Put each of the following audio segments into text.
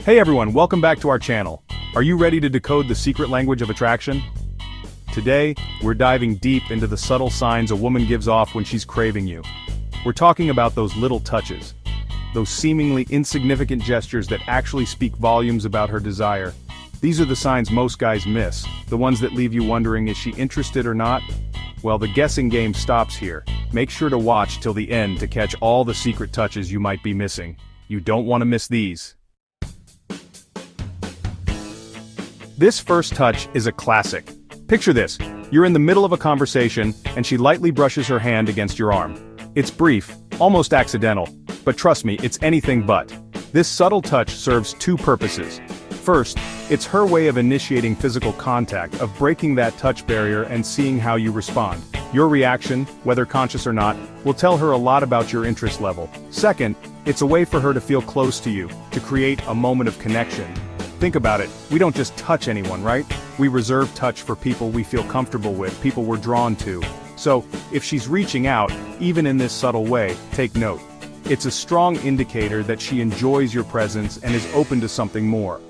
Hey everyone, welcome back to our channel. Are you ready to decode the secret language of attraction? Today, we're diving deep into the subtle signs a woman gives off when she's craving you. We're talking about those little touches. Those seemingly insignificant gestures that actually speak volumes about her desire. These are the signs most guys miss, the ones that leave you wondering, is she interested or not? Well, the guessing game stops here. Make sure to watch till the end to catch all the secret touches you might be missing. You don't want to miss these. This first touch is a classic. Picture this, you're in the middle of a conversation, and she lightly brushes her hand against your arm. It's brief, almost accidental, but trust me, it's anything but. This subtle touch serves two purposes. First, it's her way of initiating physical contact, of breaking that touch barrier and seeing how you respond. Your reaction, whether conscious or not, will tell her a lot about your interest level. Second, it's a way for her to feel close to you, to create a moment of connection. Think about it, we don't just touch anyone, right? We reserve touch for people we feel comfortable with, people we're drawn to. So, if she's reaching out, even in this subtle way, take note. It's a strong indicator that she enjoys your presence and is open to something more.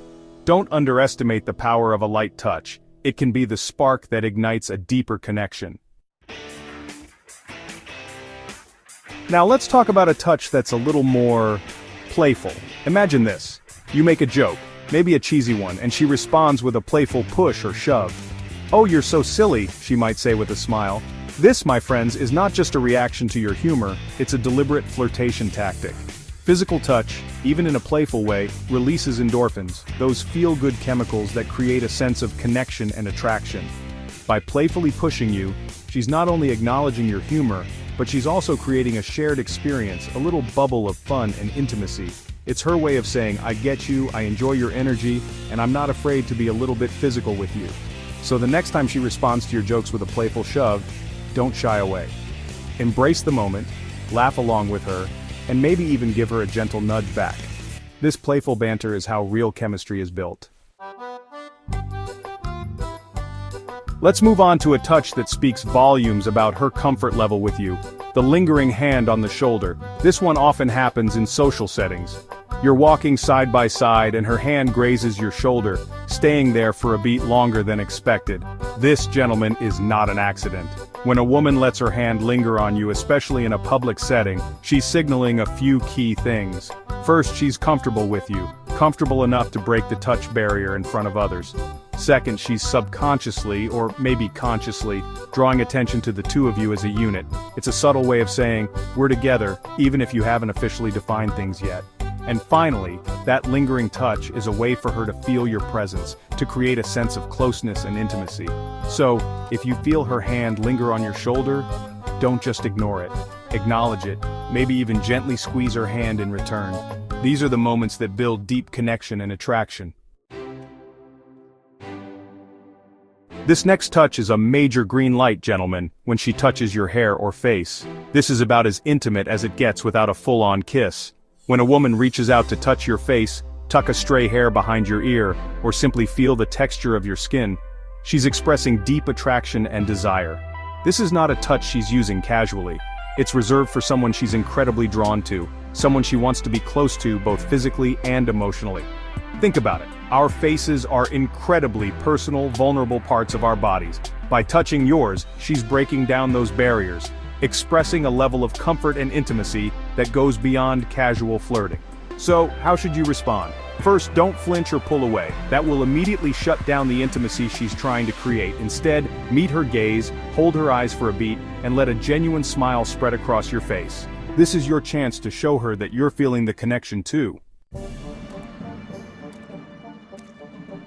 Don't underestimate the power of a light touch. It can be the spark that ignites a deeper connection. Now let's talk about a touch that's a little more playful. Imagine this. You make a joke, maybe a cheesy one, and she responds with a playful push or shove. "Oh, you're so silly," she might say with a smile. This, my friends, is not just a reaction to your humor, it's a deliberate flirtation tactic. Physical touch, even in a playful way, releases endorphins, those feel-good chemicals that create a sense of connection and attraction. By playfully pushing you, she's not only acknowledging your humor, but she's also creating a shared experience, a little bubble of fun and intimacy. It's her way of saying, I get you, I enjoy your energy, and I'm not afraid to be a little bit physical with you. So the next time she responds to your jokes with a playful shove, don't shy away. Embrace the moment, laugh along with her, and maybe even give her a gentle nudge back. This playful banter is how real chemistry is built. Let's move on to a touch that speaks volumes about her comfort level with you. The lingering hand on the shoulder. This one often happens in social settings. You're walking side by side and her hand grazes your shoulder, staying there for a beat longer than expected. This, gentleman, is not an accident. When a woman lets her hand linger on you, especially in a public setting, she's signaling a few key things. First, she's comfortable with you, comfortable enough to break the touch barrier in front of others. Second, she's subconsciously, or maybe consciously, drawing attention to the two of you as a unit. It's a subtle way of saying, we're together, even if you haven't officially defined things yet. And finally, that lingering touch is a way for her to feel your presence, to create a sense of closeness and intimacy. So, if you feel her hand linger on your shoulder, don't just ignore it. Acknowledge it, maybe even gently squeeze her hand in return. These are the moments that build deep connection and attraction. This next touch is a major green light, gentlemen, when she touches your hair or face. This is about as intimate as it gets without a full-on kiss. When a woman reaches out to touch your face, tuck a stray hair behind your ear, or simply feel the texture of your skin, she's expressing deep attraction and desire. This is not a touch she's using casually. It's reserved for someone she's incredibly drawn to, someone she wants to be close to both physically and emotionally. Think about it. Our faces are incredibly personal, vulnerable parts of our bodies. By touching yours, she's breaking down those barriers, expressing a level of comfort and intimacy that goes beyond casual flirting. So, how should you respond? First, don't flinch or pull away. That will immediately shut down the intimacy she's trying to create. Instead, meet her gaze, hold her eyes for a beat, and let a genuine smile spread across your face. This is your chance to show her that you're feeling the connection too.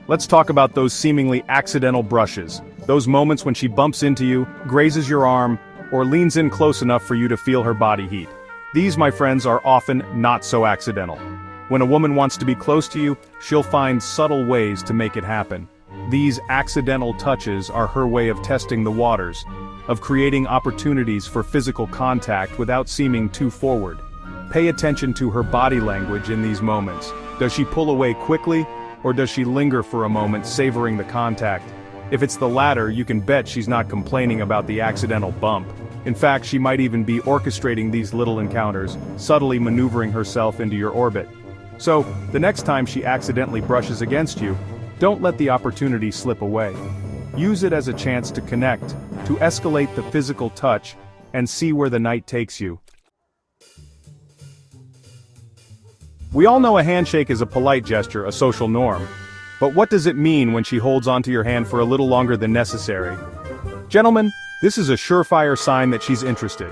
Let's talk about those seemingly accidental brushes. Those moments when she bumps into you, grazes your arm, or leans in close enough for you to feel her body heat. These, my friends, are often not so accidental. When a woman wants to be close to you, she'll find subtle ways to make it happen. These accidental touches are her way of testing the waters, of creating opportunities for physical contact without seeming too forward. Pay attention to her body language in these moments. Does she pull away quickly, or does she linger for a moment, savoring the contact? If it's the latter, you can bet she's not complaining about the accidental bump. In fact, she might even be orchestrating these little encounters, subtly maneuvering herself into your orbit. So, the next time she accidentally brushes against you, don't let the opportunity slip away. Use it as a chance to connect, to escalate the physical touch, and see where the night takes you. We all know a handshake is a polite gesture, a social norm. But what does it mean when she holds onto your hand for a little longer than necessary? Gentlemen, this is a surefire sign that she's interested.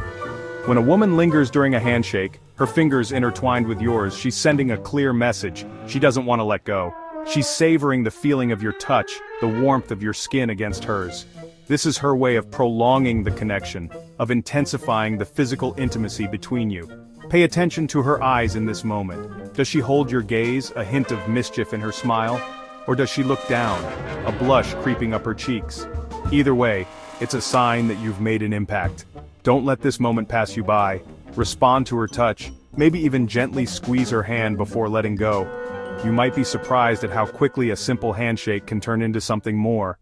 When a woman lingers during a handshake, her fingers intertwined with yours, she's sending a clear message. She doesn't want to let go. She's savoring the feeling of your touch, the warmth of your skin against hers. This is her way of prolonging the connection, of intensifying the physical intimacy between you. Pay attention to her eyes in this moment. Does she hold your gaze, a hint of mischief in her smile? Or does she look down, a blush creeping up her cheeks? Either way, it's a sign that you've made an impact. Don't let this moment pass you by. Respond to her touch, maybe even gently squeeze her hand before letting go. You might be surprised at how quickly a simple handshake can turn into something more.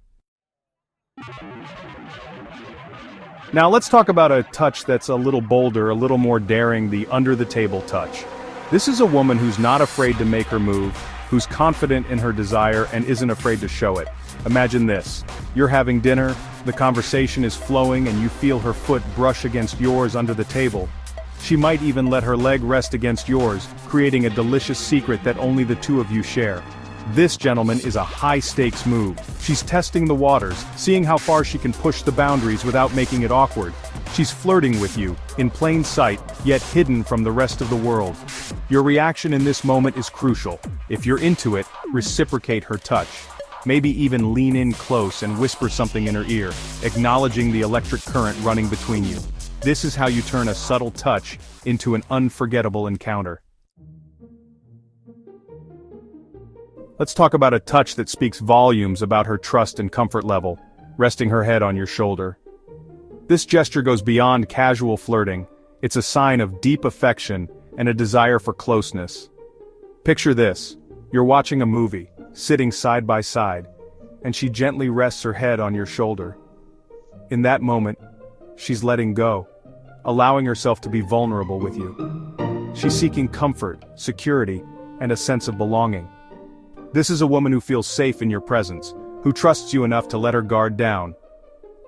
Now let's talk about a touch that's a little bolder, a little more daring, the under-the-table touch. This is a woman who's not afraid to make her move, who's confident in her desire and isn't afraid to show it. Imagine this. You're having dinner, the conversation is flowing and you feel her foot brush against yours under the table. She might even let her leg rest against yours, creating a delicious secret that only the two of you share. This, gentleman, is a high-stakes move. She's testing the waters, seeing how far she can push the boundaries without making it awkward. She's flirting with you, in plain sight, yet hidden from the rest of the world. Your reaction in this moment is crucial. If you're into it, reciprocate her touch. Maybe even lean in close and whisper something in her ear, acknowledging the electric current running between you. This is how you turn a subtle touch into an unforgettable encounter. Let's talk about a touch that speaks volumes about her trust and comfort level, resting her head on your shoulder. This gesture goes beyond casual flirting. It's a sign of deep affection and a desire for closeness. Picture this. You're watching a movie, sitting side by side, and she gently rests her head on your shoulder. In that moment, she's letting go, allowing herself to be vulnerable with you. She's seeking comfort, security, and a sense of belonging. This is a woman who feels safe in your presence, who trusts you enough to let her guard down.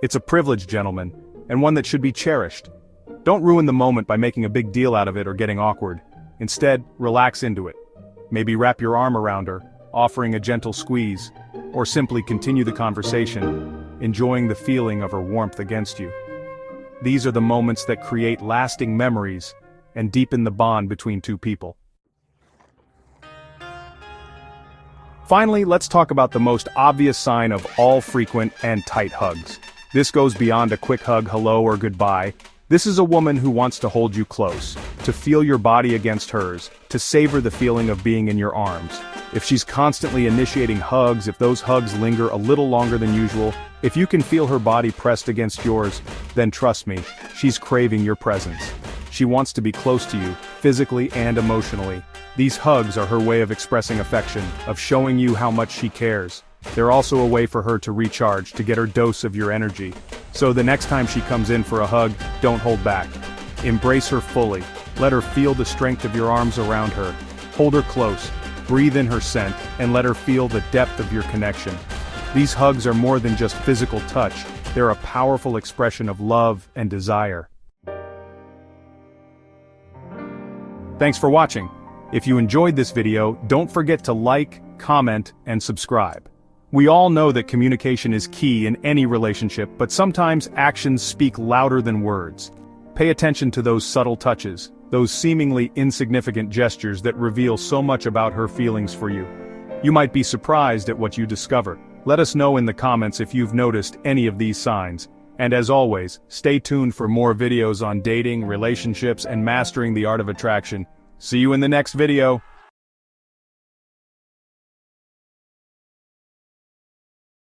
It's a privilege, gentlemen, and one that should be cherished. Don't ruin the moment by making a big deal out of it or getting awkward. Instead, relax into it. Maybe wrap your arm around her, offering a gentle squeeze, or simply continue the conversation, enjoying the feeling of her warmth against you. These are the moments that create lasting memories and deepen the bond between two people. Finally, let's talk about the most obvious sign of all frequent and tight hugs. This goes beyond a quick hug, hello or goodbye. This is a woman who wants to hold you close, to feel your body against hers, to savor the feeling of being in your arms. If she's constantly initiating hugs, if those hugs linger a little longer than usual, if you can feel her body pressed against yours, then trust me, she's craving your presence. She wants to be close to you, physically and emotionally. These hugs are her way of expressing affection, of showing you how much she cares. They're also a way for her to recharge, to get her dose of your energy. So the next time she comes in for a hug, don't hold back. Embrace her fully. Let her feel the strength of your arms around her. Hold her close, breathe in her scent, and let her feel the depth of your connection. These hugs are more than just physical touch. They're a powerful expression of love and desire. Thanks for watching. If you enjoyed this video, don't forget to like, comment, and subscribe. We all know that communication is key in any relationship, but sometimes actions speak louder than words. Pay attention to those subtle touches, those seemingly insignificant gestures that reveal so much about her feelings for you. You might be surprised at what you discover. Let us know in the comments if you've noticed any of these signs. And as always, stay tuned for more videos on dating, relationships, and mastering the art of attraction. See you in the next video.